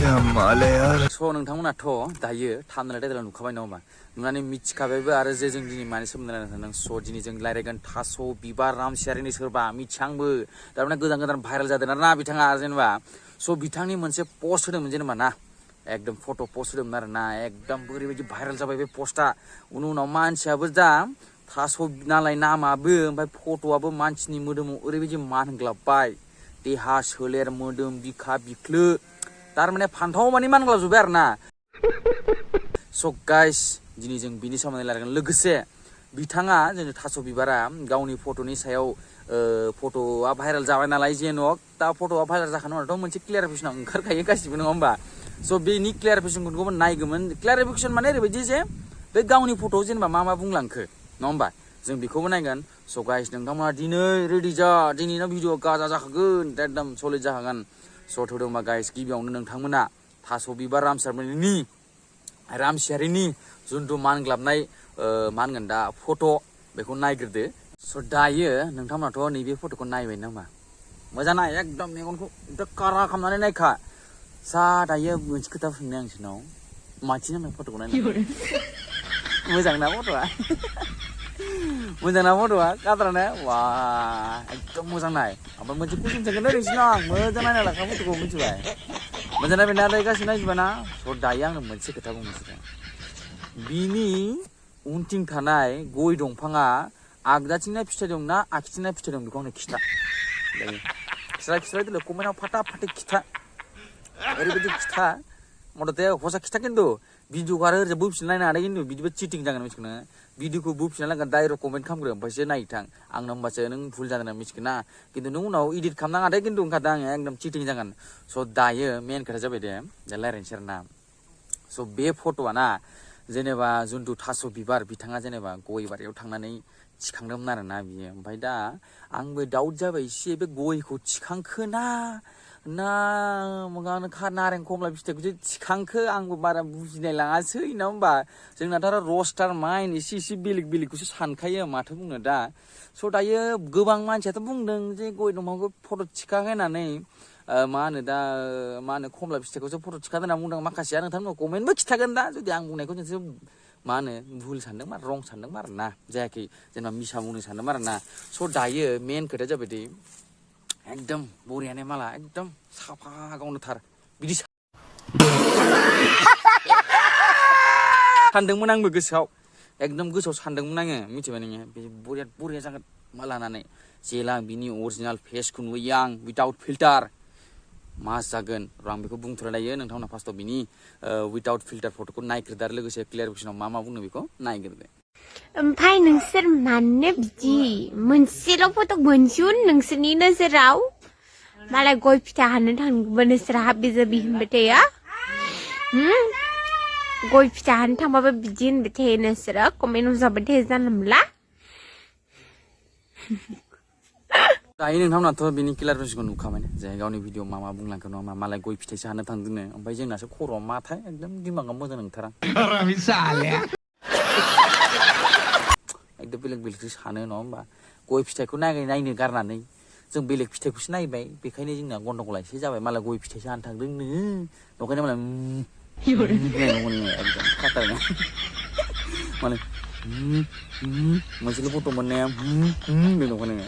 क्या माल है यार नोंथांमोनाथ' दायो थामनाय टाइटेलाव नुखाबाय नङा होमबा नुनानै मिथिखाबायबो आरो जे जों दिनै मानि सोमोन्दै रायज्लायनो सानदों दिनै जों रायज्लायगोन थास' बिबार रामसियारिनि सोरबा मिथियांबो थारमाने गोदान गोदान भाइरेल जादों आरोना बिथाङा जेनेबा बिथांनि मोनसे पस्ट होदोंमोन जेनेबा ना एकदम फट' पस्ट होदोंमोन आरोना एकदम ओरैबायदि भाइरेल जाबाय बे पस्टआ उनाव मानसियाबो दा थास' नालाय नामाबो ओमफ्राय फट'आबो मानसिनि मोदोमाव ओरैबायदि मानग्लाबबाय देहा सोलेर मोदोम बिखा बिख्लो तारमाने फान्थाव मानि मानग्लाबजोब्बाय आरोना गाइस दिनै जों बिनि सोमोन्दै रायलायगोन लोगोसे बिथाङा जोंनि थास' बिबारा गावनि फट'नि सायाव फट'आ भाइरेल जाबाय नालाय जेन'क दा फट'आ भाइरेल जाखानो उनावथ' मोनसे क्लियारिफिकेसन ओंखारखायो गासिबो नङा होमबा बेनि क्लियारिफिकेसनखौबो नायगौमोन क्लियारिफिकेसन माने ओरैबायदि जे बे गावनि फट'आव जेनेबा मा बुंलांखो नङा होमबा जों बेखौबो नायगोन गाइस नोंथांमोना दिनै रेडि जा दिनैना भिडिअ गाजा जाखागोन एकदम सलिड जाखागोन थौदोंबा गाइस गिबियावनो नोंथांमोना थास' बिबार रामसियारिनि जुन्थु मानग्लाबनाय मा होनगोन दा फट' बेखौ नायग्रोदो दायो नोंथांमोनाथ' नैबे फट'खौ नायबाय नामा मोजां नाय एकदम मेगनखौ एकदम कारा खालामनानै नायखा दायो मोनसे खोथा सोंनो आं नोंसोरनाव माथि नांनाय फट'खौ नायनानै मोजां ना फट'आ मोजां ना फट'आ काद्रानो वा एकदम मोजां नाय ओमफ्राय मोनसे कुइसन सोंगोन नोंसिनाव आं मोजां नायना लाखा फट'खौ मिथिबाय मोजां नायबाय ना गासिबो नायजोबा ना दायो आंनो मोनसे खोथा बुंनोसै बिनि उनथिं थानाय गय दंफाङा आगदाथिंना फिथाइ दं ना आगदाथिंना फिथाइ दं बेखौ आंनो खिथा खिथादो कमेन्टआव फाटा खिथा ओरैबायदि खिथा मथथे हसा खिथा खिन्थु भिडिअखौ आरो ओरैजा बोफिनना नायनो हादों खिन्थु बिदिबो चिटिं जागोन मिथिगौ नोङो भिडिअखौ बोफिनना लागोन डाइरेक्ट कमेन्ट खालामग्रो ओमफ्रायसो नायथां आंनो होमबासो नों भुल जादों होनना मिथिगोन ना खिन्थु नों उनाव इडिट खालामनाङा दे खिन्थु ओंखारदों आङो एकदम चिटिं जागोन दायो मेन खोथा जाबाय दे रायज्लायनोसै आरोना बे फट'आ ना जेनेबा जुन्थु थास' बिबार बिथाङा जेनेबा गय बारियाव थांनानै थिखांदोंमोन आरोना बियो ओमफ्राय दा आंबो दाउट जाबाय एसे बे गयखौ थिखांखो ना नारें खमला फिथाइखौसो थिखांखो आंबो बारा बुजिनाय लाङासै ना होमबा जोंनाथ' आरो रस्टार माइन्ड एसे बेलेगखौसो सानखायो माथो बुंनो दा दायो गोबां मानसियाथ' बुंदों जे गय दंफांखौ फट' थिखांहोनानै मा होनो खमला फिथाइखौसो फट' थिखांदों होनना बुंदों माखासेया नोंथांमोनखौ कमेन्टबो खिथागोन दा जुदि आं बुंनायखौ नोंसोर मा होनो भुल सानदोंबा रं सानदोंबा आरो ना जायाखै जेनेबा मिसा बुंनो सानदोंबा आरो ना दायो मेन खोथाया जाबाय दे एकदम बरियानो माला एकदम साफा गावनो थार बिदि सानदोंमोन आंबो गोसोआव एकदम गोसोआव सानदोंमोन आङो मिथिबाय नोङो बे बरिया जागोन मा लानानै जेला बिनि अरिजिनाल फेसखौ नुयो आं उइदाउट फिल्टार मा जागोन आं बेखौ बुंथ'ला दायो नोंथांमोना फार्स्टआव बिनि उइदाउट फिल्टार फट'खौ नायग्रोदो आरो लोगोसे क्लियारिफिकेसनाव मा बुंनो बेखौ नायग्रोदो ओमफ्राय नोंसोर मानो बिदि मोनसेल' फट' मोनजुन नोंसोरनि नोजोराव मालाय गय फिथाइ हाननो थांबा नोंसोर हाबि जाबि होनबाय थाया गय फिथाइ हाननो थांबाबो बिदि होनबाय थायो नोंसोरो कमेन्टआव जाबाय थायो जानला मोनला दायो नोंथांमोनाथ' बिनि क्लियारिफिकेसनखौ नुखाबाय जे गावनि भिडिअ मा बुंलांखो नङा मालाय गय फिथाइसो हाननो थांदोंनो ओमफ्राय जोंनासो खर'आ माथाय एकदम दिमागा मोजां नंथारा एकदम बेलेगसो सानो नङा होमबा गय फिथाइखौ नायनो गारनानै जों बेलेग फिथाइखौसो नायबाय बेखायनो जोंना गन्डगला एसे जाबाय मालाय गय फिथाइसो हाननो थांदोंनो नंखायनो मालाय एकदम खाथारनो माने मोनसेल' फट' मोननाया बे नंखायनो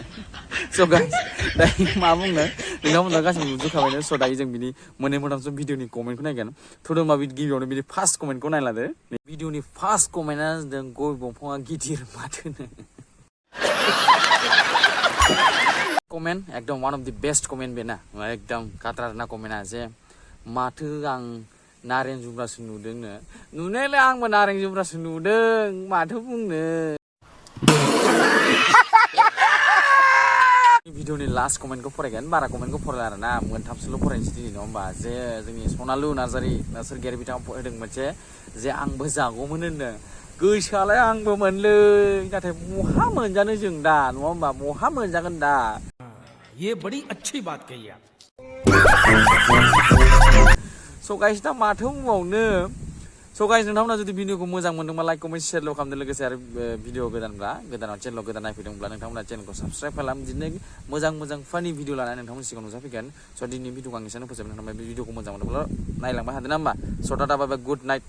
गाइस दायो मा बुंनो नोंथांमोना गासिबो नुजोबखाबायनो दायो जों बिनि मोननै मोनथामसो भिडिअनि कमेन्टखौ नायगोन होमबा गिबियावनो बिनि फार्स्ट कमेन्टखौ नायलादो भिडिअनि फार्स्ट कमेन्टआ जादों गय दंफाङा गिदिर माथोनो कमेन्ट एकदम one of the best comment बेना एकदम काटारना कमेन्टआ जे माथो आं नारें जुमब्रासो नुदोंनो नुनायालाय आंबो नारें जुमब्रासो नुदों माथो बुंनो भिडिअनि लास्ट कमेन्टखौ फरायगोन बारा कमेन्टखौ फरायला आरोना मोनथामसोल' फरायनोसै दिनै नङा होमबा जे जोंनि सनालु नार्जारि GerI बिथाङा होदों मोनसे जे आंबो जागौमोन होनदों गोसोआलाय आंबो मोनलै नाथाय बहा मोनजानो जों दा नङा होमबा बहा मोनजागोन दा ये बड़ी अच्छी बात कही आप गाइस दा माथो बुंबावनो So guys, नोंथांमोना जुदि भिडिअखौ मोजां मोनदोंबा लाइक कमेन्ट शेयारल' खालामदो लोगोसे आरो भिडिअ गोदानाव चेनेलाव गोदान नायफैदोंब्ला नोंथांमोना चेनेलखौ साबस्क्राइब खालाम बिदिनो मोजां फानि भिडिअ लानानै नोंथांमोननि सिगाङाव नुजाफैगोन स' दिनैनि भिडिअखौ आं एसेनो फोजोबनो थांबाय बे भिडिअखौ मोजां मोनोब्ला नायलांबाय हादों ना होमबा स' टाटा बाय बाय गुड नाइट